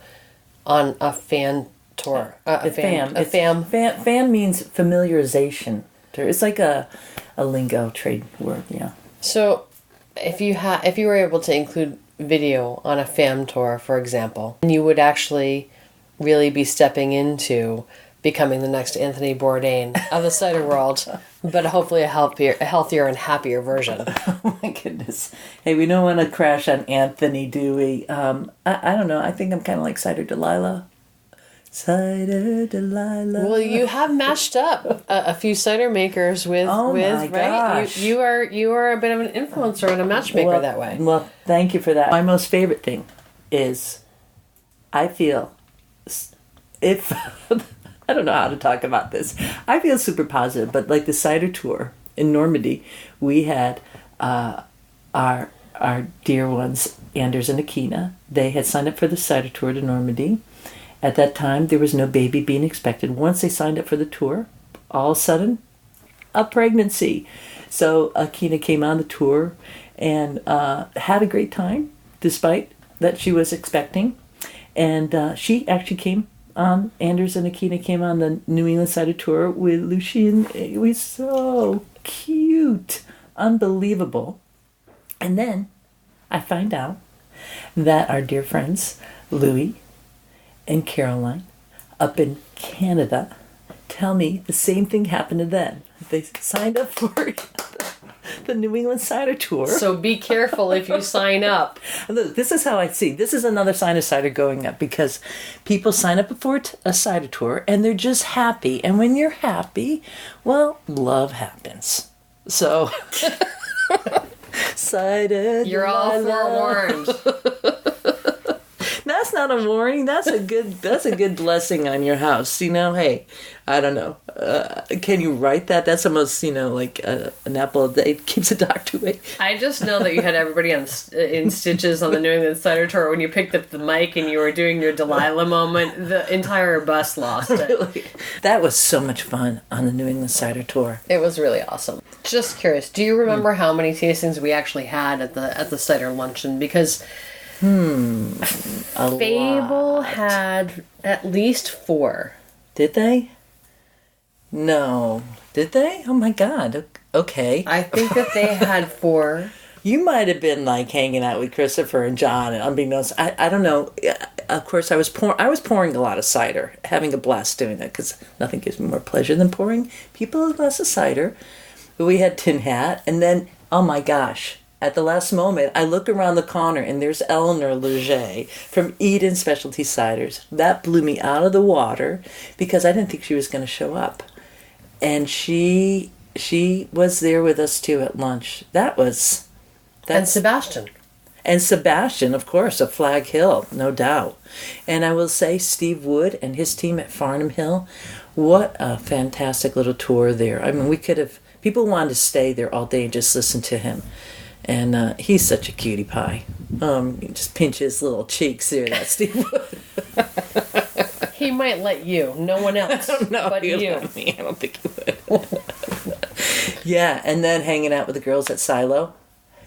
on a fan tour, FAM means familiarization. It's like a lingo trade word, yeah. So if you were able to include video on a FAM tour, for example, you would actually really be stepping into becoming the next Anthony Bourdain of the cider world, but hopefully a healthier and happier version. Oh my goodness. Hey, we don't want to crash on Anthony, do we? I don't know. I think I'm kind of like Cider Delilah. Cider Delilah. Well, you have matched up a few cider makers with my right? gosh. You are a bit of an influencer and a matchmaker that way. Well, thank you for that. My most favorite thing is I feel if I don't know how to talk about this. I feel super positive, but like the cider tour in Normandy, we had our dear ones, Anders and Akina. They had signed up for the cider tour to Normandy. At that time, there was no baby being expected. Once they signed up for the tour, all of a sudden, a pregnancy. So Akina came on the tour and had a great time, despite that she was expecting. And she actually came on, Anders and Akina came on the New England Cider Tour with Lucien. It was so cute. Unbelievable. And then I find out that our dear friends, Louis and Caroline, up in Canada, tell me the same thing happened to them. They signed up for the New England Cider Tour. So be careful if you sign up. This is how I see. This is another sign of cider going up, because people sign up for a cider tour and they're just happy. And when you're happy, well, love happens. So, cider. You're all forewarned. That's not a warning. That's a good blessing on your house. Hey, I don't know. Can you write that? That's almost, like an apple a day keeps a doctor away. I just know that you had everybody in stitches on the New England Cider Tour when you picked up the mic and you were doing your Delilah moment. The entire bus lost it. Really? That was so much fun on the New England Cider Tour. It was really awesome. Just curious, do you remember how many tastings we actually had at the cider luncheon? Because Fable had at least 4. Did they? No. Did they? Oh my God. Okay. I think that they had 4. You might have been hanging out with Christopher and John, and unbeknownst, I don't know. Of course, I was pouring a lot of cider, having a blast doing that, because nothing gives me more pleasure than pouring people a glass of cider. We had Tin Hat, and then, oh my gosh. At the last moment, I look around the corner and there's Eleanor Leger from Eden Specialty Ciders. That blew me out of the water because I didn't think she was going to show up. And she was there with us too at lunch. And Sebastian. And Sebastian, of course, of Flag Hill, no doubt. And I will say Steve Wood and his team at Farnham Hill, what a fantastic little tour there. I mean, people wanted to stay there all day and just listen to him. And he's such a cutie pie. You just pinch his little cheeks there, that Steve Wood. He might let you. No one else but you. Let me. I don't think he would. Yeah, and then hanging out with the girls at Silo.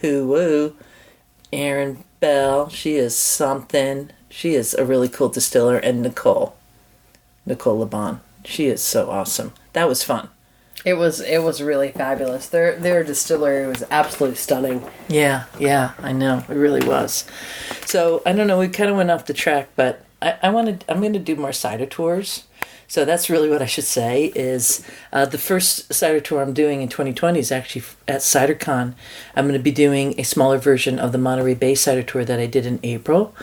Woo. Erin Bell. She is something. She is a really cool distiller. And Nicole Laban. She is so awesome. That was fun. It was really fabulous. Their distillery was absolutely stunning. Yeah, I know. It really was. So, I don't know, we kind of went off the track, but I'm going to do more cider tours. So that's really what I should say is the first cider tour I'm doing in 2020 is actually at CiderCon. I'm going to be doing a smaller version of the Monterey Bay cider tour that I did in April.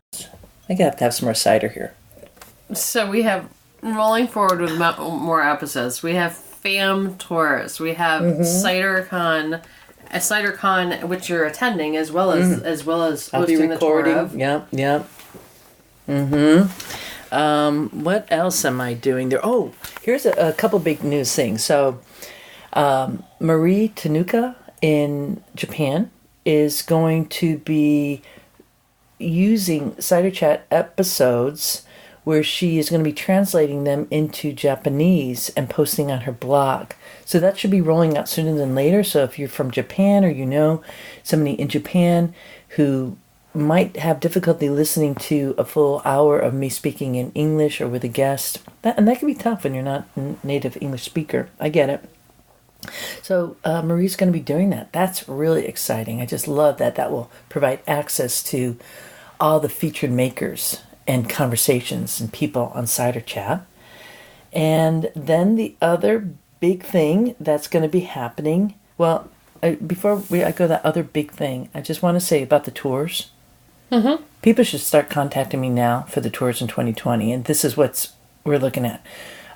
I have to have some more cider here. So we have, rolling forward with more episodes, we have FAM tours. We have CiderCon, a CiderCon which you're attending as well as I'll be hosting the tour of. Yep. What else am I doing there? Oh, here's a couple big news things. So, Marie Tanuka in Japan is going to be using Cider Chat episodes where she is going to be translating them into Japanese and posting on her blog. So that should be rolling out sooner than later. So if you're from Japan or you know somebody in Japan who might have difficulty listening to a full hour of me speaking in English or with a guest, that can be tough when you're not a native English speaker. I get it. So Marie's going to be doing that. That's really exciting. I just love that. That will provide access to all the featured makers and conversations and people on Cider Chat. And then the other big thing that's going to be happening, well, before I go to that other big thing, I just want to say about the tours. Mm-hmm. People should start contacting me now for the tours in 2020, and this is what we're looking at.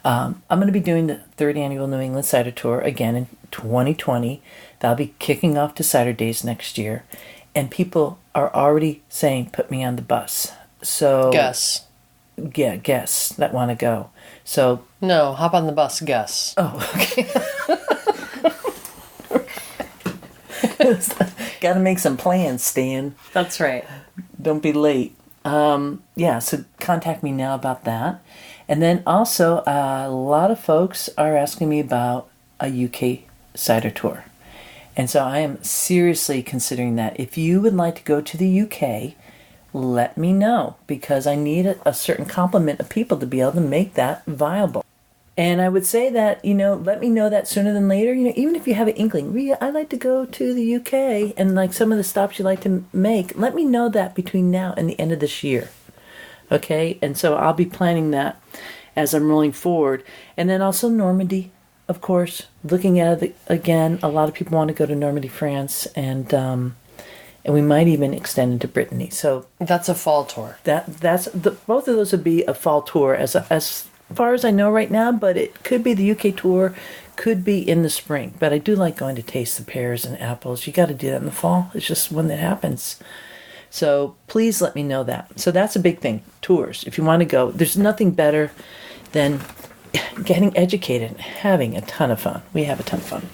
I'm going to be doing the 3rd annual New England Cider Tour again in 2020. That'll be kicking off to Cider Days next year, and people are already saying, put me on the bus. So Gus. Yeah, guests that want to go. So no, hop on the bus, Gus. Oh, okay. Got to make some plans, Stan. That's right. Don't be late. So contact me now about that. And then also, a lot of folks are asking me about a UK cider tour. And so I am seriously considering that. If you would like to go to the UK, let me know, because I need a certain complement of people to be able to make that viable. And I would say that, let me know that sooner than later. Even if you have an inkling, Rhea, I'd like to go to the UK, and like some of the stops you like to make, let me know that between now and the end of this year. Okay? And so I'll be planning that as I'm rolling forward. And then also Normandy, of course. Looking at it again, a lot of people want to go to Normandy, France, and we might even extend into Brittany. So that's a fall tour. Both of those would be a fall tour as far as I know right now, but it could be the UK tour, could be in the spring. But I do like going to taste the pears and apples. You got to do that in the fall. It's just when that happens. So please let me know that. So that's a big thing, tours. If you want to go, there's nothing better than getting educated and having a ton of fun. We have a ton of fun.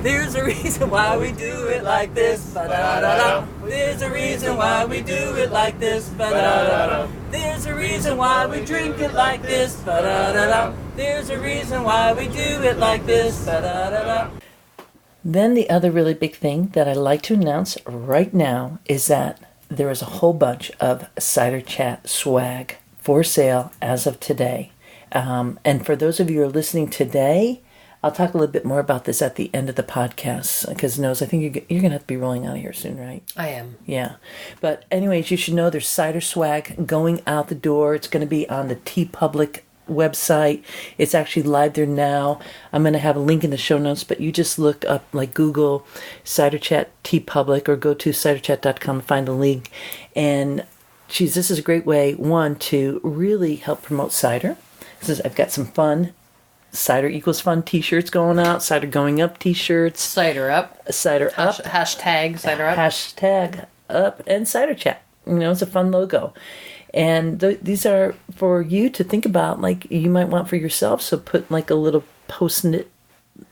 There's a reason why we do it like this. Ba-da-da-da. There's a reason why we do it like this. Ba-da-da-da. There's a reason why we drink it like this. Ba-da-da-da. There's a reason why we do it like this. Ba-da-da-da. Then the other really big thing that I'd like to announce right now is that there is a whole bunch of Cider Chat swag for sale as of today. And for those of you who are listening today, I'll talk a little bit more about this at the end of the podcast, because I think you're going to have to be rolling out of here soon, right? I am. Yeah. But anyways, you should know there's cider swag going out the door. It's going to be on the TeePublic website. It's actually live there now. I'm going to have a link in the show notes, but you just look up, like Google Cider Chat TeePublic, or go to ciderchat.com and find the link. And geez, this is a great way, one, to really help promote cider. Because I've got some fun Cider Equals Fun t-shirts going out, Cider Going Up t-shirts. Cider Up. Cider Up. Hashtag Cider Up. Hashtag Up, and Cider Chat. It's a fun logo. And these are for you to think about, like you might want for yourself. So put like a little post-it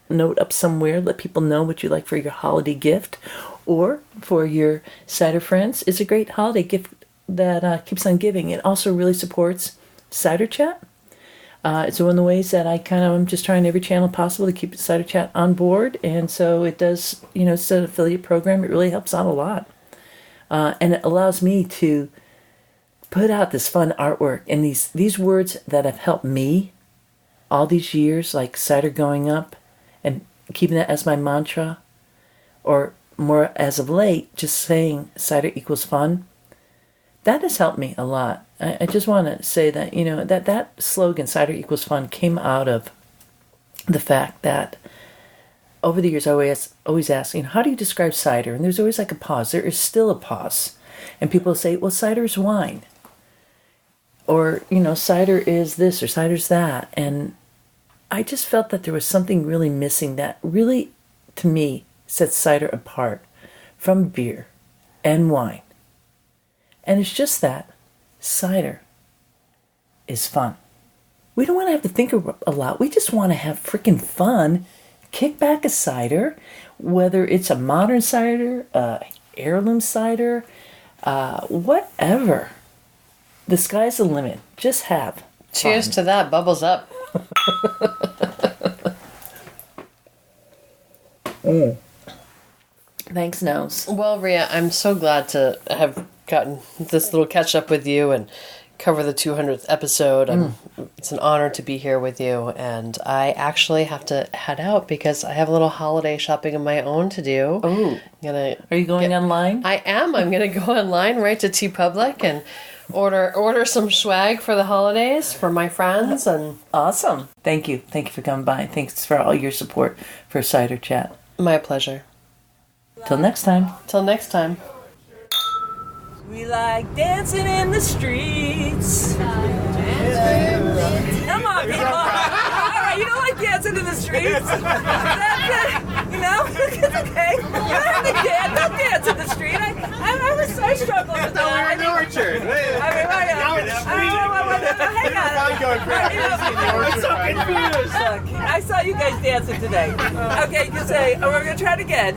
note up somewhere. Let people know what you like for your holiday gift. Or for your cider friends. It's a great holiday gift that keeps on giving. It also really supports Cider Chat. It's one of the ways that I'm just trying every channel possible to keep Cider Chat on board. And so it does, it's an affiliate program. It really helps out a lot. And it allows me to put out this fun artwork and these words that have helped me all these years, like cider going up and keeping that as my mantra, or more as of late, just saying cider equals fun. That has helped me a lot. I just want to say that, that slogan, Cider Equals Fun, came out of the fact that over the years I always ask, how do you describe cider? And there's always like a pause. There is still a pause. And people say, well, cider is wine. Or, cider is this or cider's that. And I just felt that there was something really missing that really, to me, sets cider apart from beer and wine. And it's just that cider is fun. We don't want to have to think a lot. We just want to have freaking fun. Kick back a cider, whether it's a modern cider, heirloom cider, whatever. The sky's the limit. Just have fun. Cheers to that. Bubbles up. Thanks, Nose. Well, Rhea, I'm so glad to have gotten this little catch up with you and cover the 200th episode. It's an honor to be here with you, and I actually have to head out because I have a little holiday shopping of my own to do. Oh, are you going online? I am. I'm going to go online right to TeePublic and order some swag for the holidays for my friends. And awesome. Thank you for coming by. Thanks for all your support for Cider Chat. My pleasure. Till next time. We like dancing in the streets. Come on, people. All right, you don't like dancing in the streets. That's it. It's okay. You don't have to dance. Don't dance in the street. I struggle with that. We're in the orchard. Hang on. I'm so confused. Look, I saw you guys dancing today. Okay, you say, we're going to try it again.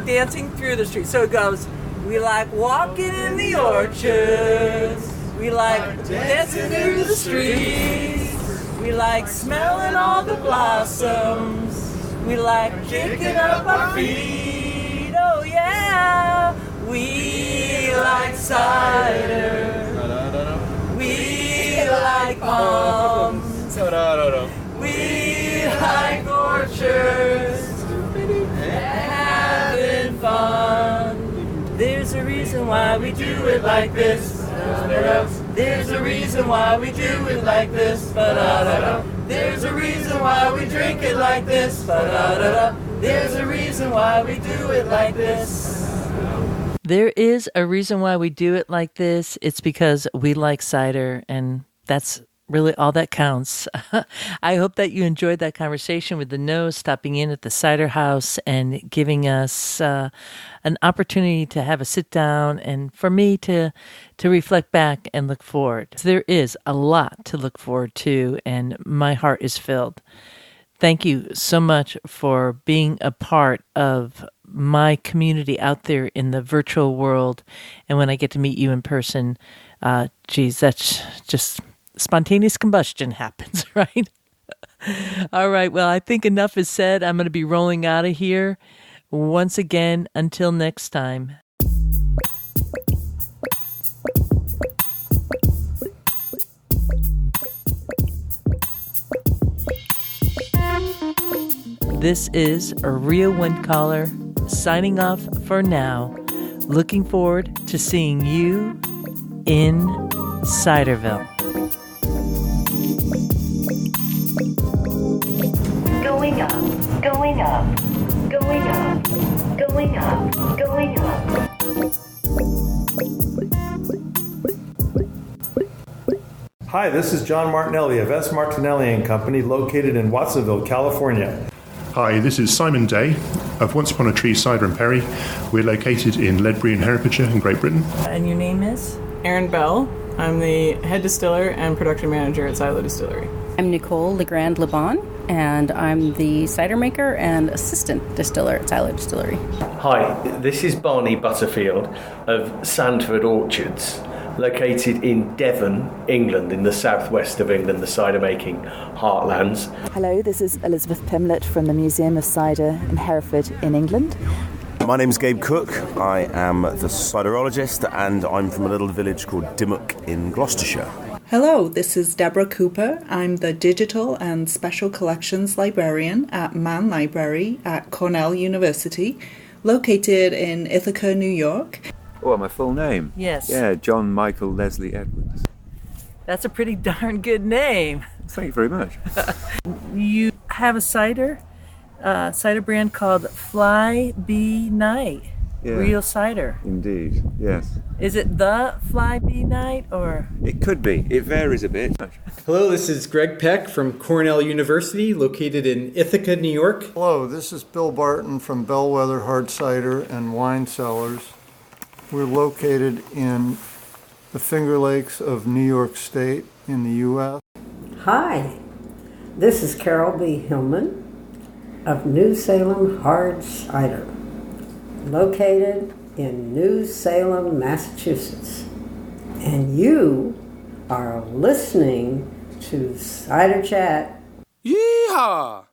Dancing through the street. So it goes, We like walking in the orchards. We like dancing through the streets. We like smelling all the blossoms. We like kicking up our feet. Oh yeah, we like cider. We like pommes. We like orchards. Having fun. There's a reason why we do it like this. There's a reason why we do it like this. There's a reason why we drink it like this. There's a reason why we do it like this. There is a reason why we do it like this. It's because we like cider, and that's really all that counts. I hope that you enjoyed that conversation with the Nose, stopping in at the Cider House and giving us an opportunity to have a sit down and for me to reflect back and look forward. There is a lot to look forward to, and my heart is filled. Thank you so much for being a part of my community out there in the virtual world. And when I get to meet you in person, that's just spontaneous combustion happens, right? All right. Well, I think enough is said. I'm going to be rolling out of here. Once again, until next time. This is Rhea Windcaller signing off for now. Looking forward to seeing you in Ciderville. Going up, going up, going up, going up, going up. Hi, this is John Martinelli of S. Martinelli & Company, located in Watsonville, California. Hi, this is Simon Day of Once Upon a Tree Cider and Perry. We're located in Ledbury in Herefordshire in Great Britain. And your name is? Erin Bell. I'm the head distiller and production manager at Silo Distillery. I'm Nicole Legrand-Lebon, and I'm the cider maker and assistant distiller at Silo Distillery. Hi, this is Barney Butterfield of Sandford Orchards, located in Devon, England, in the southwest of England, the cider-making heartlands. Hello, this is Elizabeth Pimlett from the Museum of Cider in Hereford in England. My name's Gabe Cook. I am the ciderologist, and I'm from a little village called Dimmock in Gloucestershire. Hello, this is Deborah Cooper. I'm the Digital and Special Collections Librarian at Mann Library at Cornell University, located in Ithaca, New York. Oh, my full name? Yes. Yeah, John Michael Leslie Edwards. That's a pretty darn good name. Thank you very much. You have a cider brand called Fly Bee Night. Yeah. Real cider. Indeed, yes. Is it the Fly Bee Night, or? It could be. It varies a bit. Hello, this is Greg Peck from Cornell University, located in Ithaca, New York. Hello, this is Bill Barton from Bellwether Hard Cider and Wine Cellars. We're located in the Finger Lakes of New York State in the U.S. Hi, this is Carol B. Hillman of New Salem Hard Cider, located in New Salem, Massachusetts. And you are listening to Cider Chat. Yeehaw!